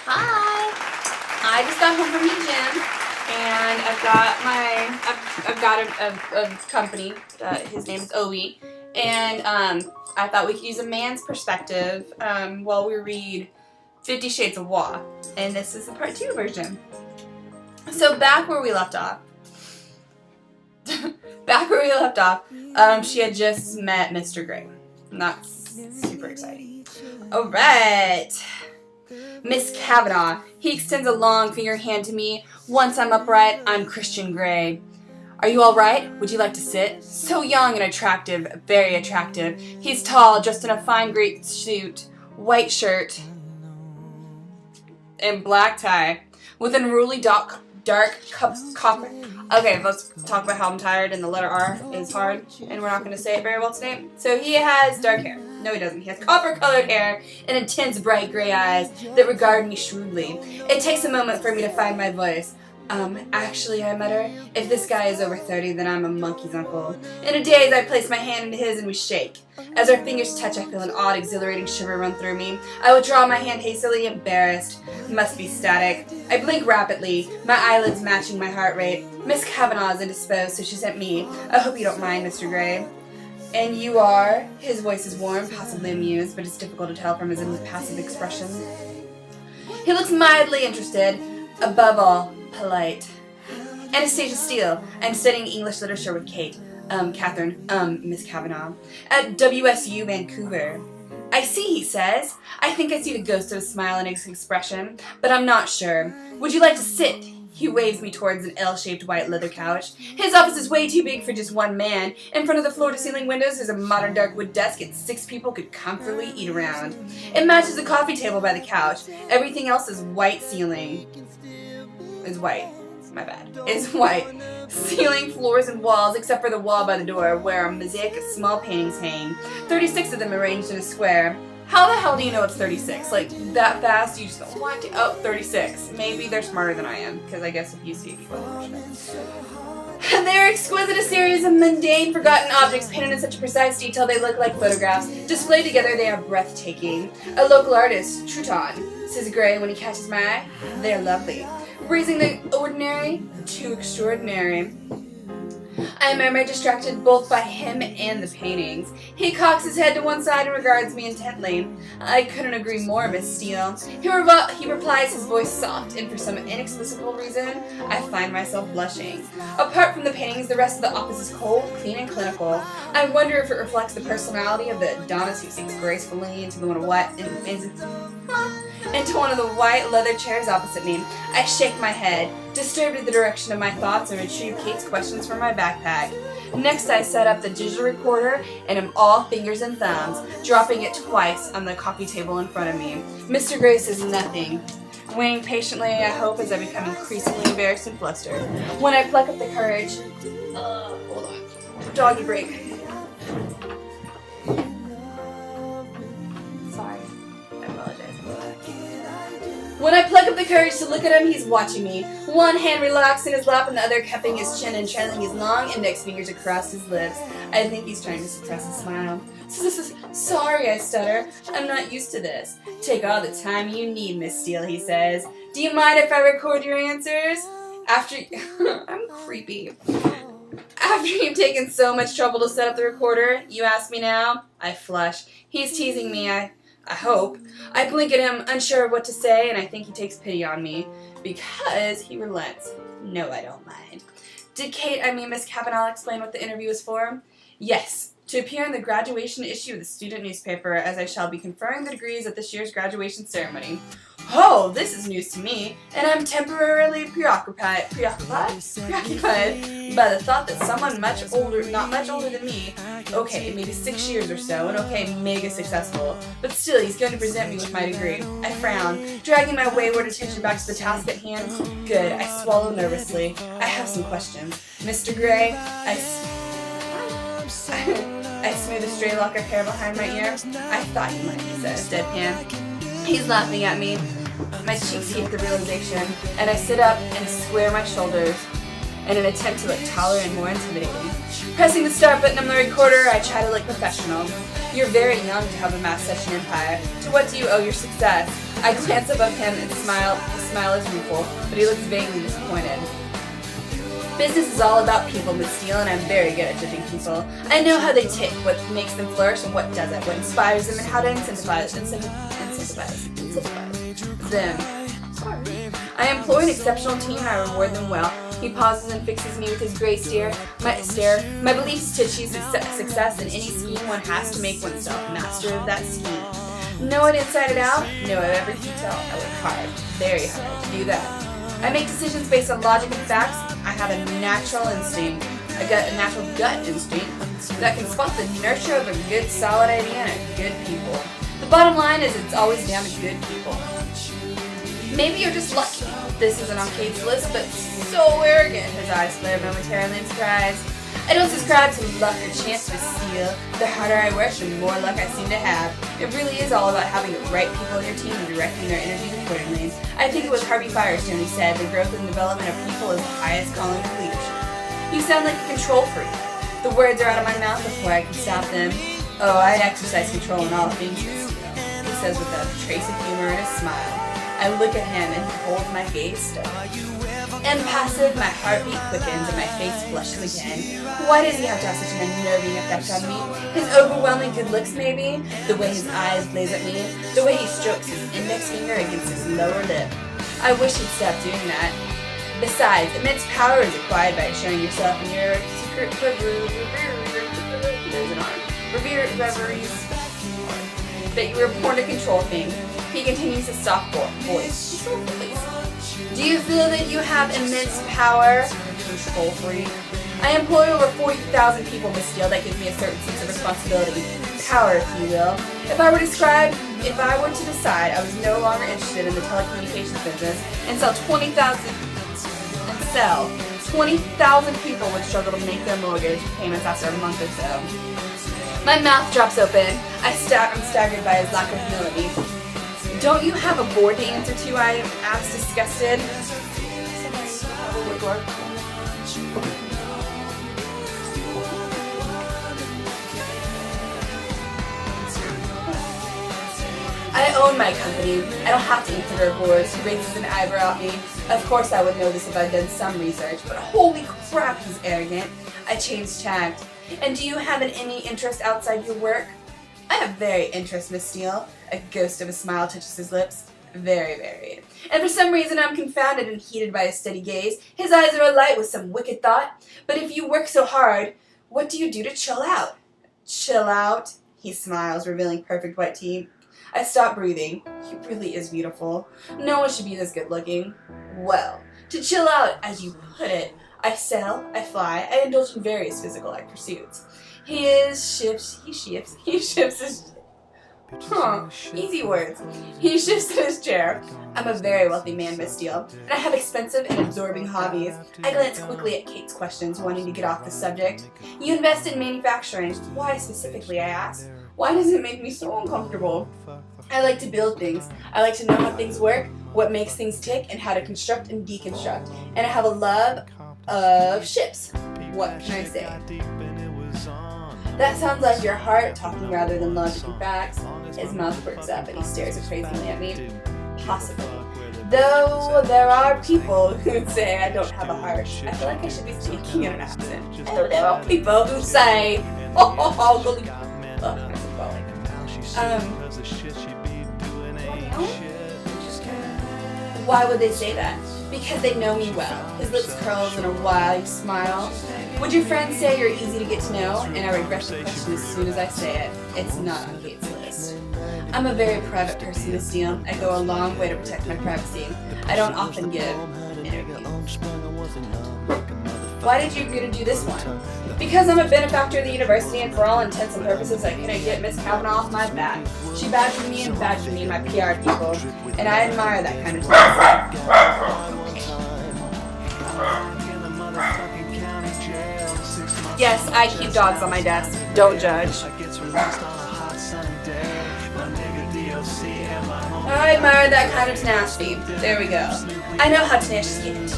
Hi. I just got home from the gym, and I've got a company. His name is Owie, and I thought we could use a man's perspective while we read 50 Shades of Hoawesome, and this is the part 2 version. So back where we left off. She had just met Mr. Gray. And that's super exciting. Alright. Miss Kavanaugh. He extends a long finger hand to me. Once I'm upright, I'm Christian Grey. Are you alright? Would you like to sit? So young and attractive, very attractive. He's tall, dressed in a fine gray suit, white shirt, and black tie, with an unruly dark copper. Okay, let's talk about how I'm tired and the letter R is hard, and we're not going to say it very well today. So he has dark hair. No, he doesn't. He has copper-colored hair and intense, bright gray eyes that regard me shrewdly. It takes a moment for me to find my voice. Actually, I mutter, if this guy is over 30, then I'm a monkey's uncle. In a daze, I place my hand into his and we shake. As our fingers touch, I feel an odd, exhilarating shiver run through me. I withdraw my hand hastily, embarrassed. Must be static. I blink rapidly, my eyelids matching my heart rate. Miss Kavanaugh is indisposed, so she sent me. I hope you don't mind, Mr. Gray. And you are? His voice is warm, possibly amused, but it's difficult to tell from his impassive expression. He looks mildly interested, above all, polite. Anastasia Steele. I'm studying English literature with Miss Kavanaugh, at WSU Vancouver. I see, he says. I think I see the ghost of a smile in his expression, but I'm not sure. Would you like to sit? He waves me towards an L-shaped white leather couch. His office is way too big for just one man. In front of the floor-to-ceiling windows is a modern dark wood desk and 6 people could comfortably eat around. It matches the coffee table by the couch. Everything else is white ceiling. Is white. My bad. Is white. Ceiling, floors, and walls, except for the wall by the door, where a mosaic of small paintings hang. 36 of them arranged in a square. How the hell do you know it's 36? Like, that fast, you just go, what? Oh, 36. Maybe they're smarter than I am, because I guess if you see people, they're exquisite, a series of mundane, forgotten objects painted in such a precise detail they look like photographs. Displayed together, they are breathtaking. A local artist, Truton, says Gray when he catches my eye. They're lovely. Raising the ordinary to extraordinary. I murmur, distracted both by him and the paintings. He cocks his head to one side and regards me intently. I couldn't agree more, Miss Steele. He replies, his voice soft, and for some inexplicable reason, I find myself blushing. Apart from the paintings, the rest of the office is cold, clean, and clinical. I wonder if it reflects the personality of the Adonis who sinks gracefully into one of the white leather chairs opposite me. I shake my head, disturbed at the direction of my thoughts, and retrieve Kate's questions from my backpack. Next, I set up the digital recorder and am all fingers and thumbs, dropping it twice on the coffee table in front of me. Mr. Gray says nothing. Waiting patiently, I hope, as I become increasingly embarrassed and flustered. When I pluck up the courage... hold on. Doggy break. Sorry. I apologize. When I pluck up the courage to look at him, he's watching me. One hand relaxed in his lap and the other cupping his chin and trailing his long index fingers across his lips. I think he's trying to suppress a smile. Sorry, I stutter. I'm not used to this. Take all the time you need, Miss Steele, he says. Do you mind if I record your answers? I'm creepy. After you've taken so much trouble to set up the recorder, you ask me now? I flush. He's teasing me, I hope. I blink at him, unsure of what to say, and I think he takes pity on me. Because he relents. No, I don't mind. Did Miss Kavanaugh explain what the interview was for? Yes. To appear in the graduation issue of the student newspaper, as I shall be conferring the degrees at this year's graduation ceremony. Oh, this is news to me, and I'm temporarily preoccupied by the thought that someone not much older than me, okay, maybe 6 years or so, and okay, mega successful, but still he's going to present me with my degree. I frown, dragging my wayward attention back to the task at hand. Good, I swallow nervously. I have some questions. Mr. Gray, I smooth a stray lock of hair behind my ear. I thought you might, he says, deadpan. He's laughing at me. My cheeks heat at the realization, and I sit up and square my shoulders in an attempt to look taller and more intimidating. Pressing the start button on the recorder, I try to look professional. You're very young to have amassed such an empire. To what do you owe your success? I glance above him and smile. His smile is rueful, but he looks vaguely disappointed. Business is all about people, Miss Steele, and I'm very good at judging people. I know how they tick, what makes them flourish and what doesn't, what inspires them and how to incentivize them. Sorry. I employ an exceptional team and I reward them well. He pauses and fixes me with his gray stare. My belief is to achieve success in any scheme, one has to make oneself master of that scheme. Know it inside and out, know every detail. I work hard, very hard to do that. I make decisions based on logic and facts. I have a natural instinct, a natural gut instinct that can spot the nurture of a good solid idea and good people. The bottom line is it's always down to good people. Maybe you're just lucky. This isn't on Kate's list, but so arrogant. His eyes flare momentarily in surprise. I don't subscribe to luck or chance to steal. The harder I work, the more luck I seem to have. It really is all about having the right people in your team and directing their energies accordingly. I think it was Harvey Firestone who said, the growth and development of people is the highest calling of leadership. You sound like a control freak. The words are out of my mouth before I can stop them. Oh, I exercise control in all things, Miss Steele, he says with a trace of humor and a smile. I look at him and he holds my gaze steady. Impassive, my heartbeat quickens and my face flushes again. Why does he have to have such an unnerving effect on me? His overwhelming good looks, maybe? The way his eyes blaze at me? The way he strokes his index finger against his lower lip? I wish he'd stop doing that. Besides, immense power is acquired by showing yourself in your secret reveries that you were born to control things. He continues his soft voice. Do you feel that you have immense power? Control freak. I employ over 40,000 people, Miss Steele. That gives me a certain sense of responsibility. Power, if you will. If I were to decide I was no longer interested in the telecommunications business and sell 20,000 people would struggle to make their mortgage payments after a month or so. My mouth drops open. I'm staggered by his lack of humility. Don't you have a board to answer to? I asked, disgusted. I own my company. I don't have to answer to a board. He raises an eyebrow at me. Of course I would know this if I'd done some research, but holy crap, he's arrogant. I changed tact. And do you have any interest outside your work? I have very interest, Miss Steele. A ghost of a smile touches his lips. Very varied. And for some reason I'm confounded and heated by his steady gaze. His eyes are alight with some wicked thought. But if you work so hard, what do you do to chill out? Chill out? He smiles, revealing perfect white teeth. I stop breathing. He really is beautiful. No one should be this good looking. Well, to chill out, as you put it, I sail, I fly, I indulge in various physical-like pursuits. He shifts easy words. He shifts in his chair. I'm a very wealthy man, Miss Steele, and I have expensive and absorbing hobbies. I glance quickly at Kate's questions, wanting to get off the subject. You invest in manufacturing. Why specifically, I ask? Why does it make me so uncomfortable? I like to build things. I like to know how things work, what makes things tick, and how to construct and deconstruct. And I have a love of ships. What can I say? That sounds like your heart talking rather than logic and facts. His mouth works up and he stares appraisingly at me. Possibly. Though there are people who say I don't have a heart. I feel like I should be speaking in an accent. There are people who say, why would they say that? Because they know me well. His lips curls in a wide smile. Would your friends say you're easy to get to know? And I regret the question as soon as I say it. It's not on Kate's list. I'm a very private person, Miss Steele. I go a long way to protect my privacy. I don't often give interviews. Why did you agree to do this one? Because I'm a benefactor of the university and for all intents and purposes I couldn't get Miss Kavanaugh off my back. She badgered me and badgered me and my PR people, and I admire that kind of tenacity. Yes, I keep dogs on my desk. Don't judge. I admire that kind of tenacity. There we go. I know how tenacious you get. I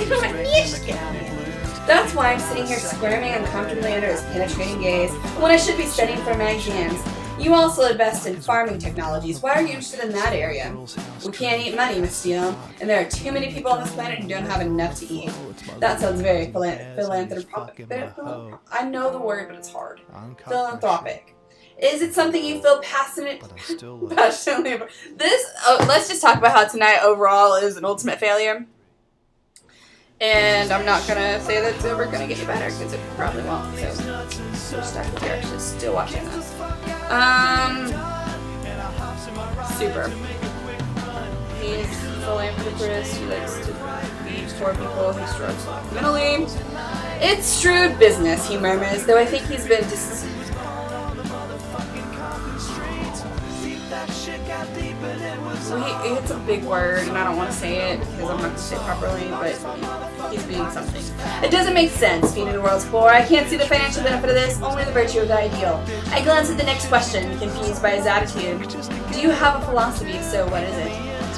know how tenacious you get. That's why I'm sitting here squirming uncomfortably under his penetrating gaze when I should be studying for my exams. You also invest in farming technologies. Why are you interested in that area? We can't eat money, Miss Steele, and there are too many people on this planet who don't have enough to eat. That sounds very philanthropic. I know the word, but it's hard. Philanthropic. Is it something you feel passionately about? This, let's just talk about how tonight overall is an ultimate failure. And I'm not going to say that it's ever going to get you better, because it probably won't. So, we're stuck if you're actually still watching this. Super. He's a philanthropist. He likes to feed poor people. He struggles mentally. It's shrewd business, he murmurs, though I think he's been it's a big word, and I don't want to say it because I'm not going to say it properly, but he's being something. It doesn't make sense, feeding the world's poor. I can't see the financial benefit of this, only the virtue of the ideal. I glance at the next question, confused by his attitude. Do you have a philosophy? If so, what is it?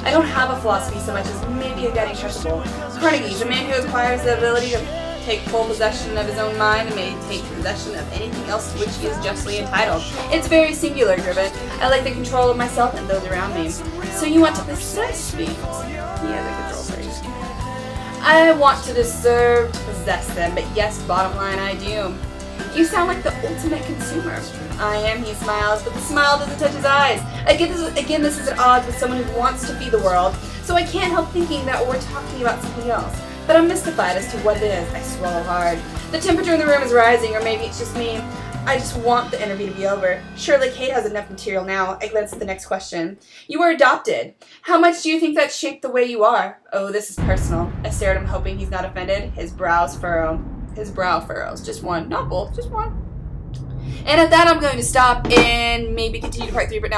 I don't have a philosophy so much as maybe a guiding principle. Carnegie, the man who acquires the ability to take full possession of his own mind and may take possession of anything else to which he is justly entitled. It's very singular, driven. I like the control of myself and those around me. So you want to possess things? Yeah, the control phrase. I want to deserve to possess them, but yes, bottom line, I do. You sound like the ultimate consumer. I am, he smiles, but the smile doesn't touch his eyes. Again, this is at odds with someone who wants to feed the world, so I can't help thinking that we're talking about something else. But I'm mystified as to what it is. I swallow hard. The temperature in the room is rising, or maybe it's just me. I just want the interview to be over. Surely Kate has enough material now. I glance at the next question. You were adopted. How much do you think that shaped the way you are? Oh, this is personal. I stare at him, hoping he's not offended. His brow furrows. Just one. Not both, just one. And at that, I'm going to stop and maybe continue to part 3, but now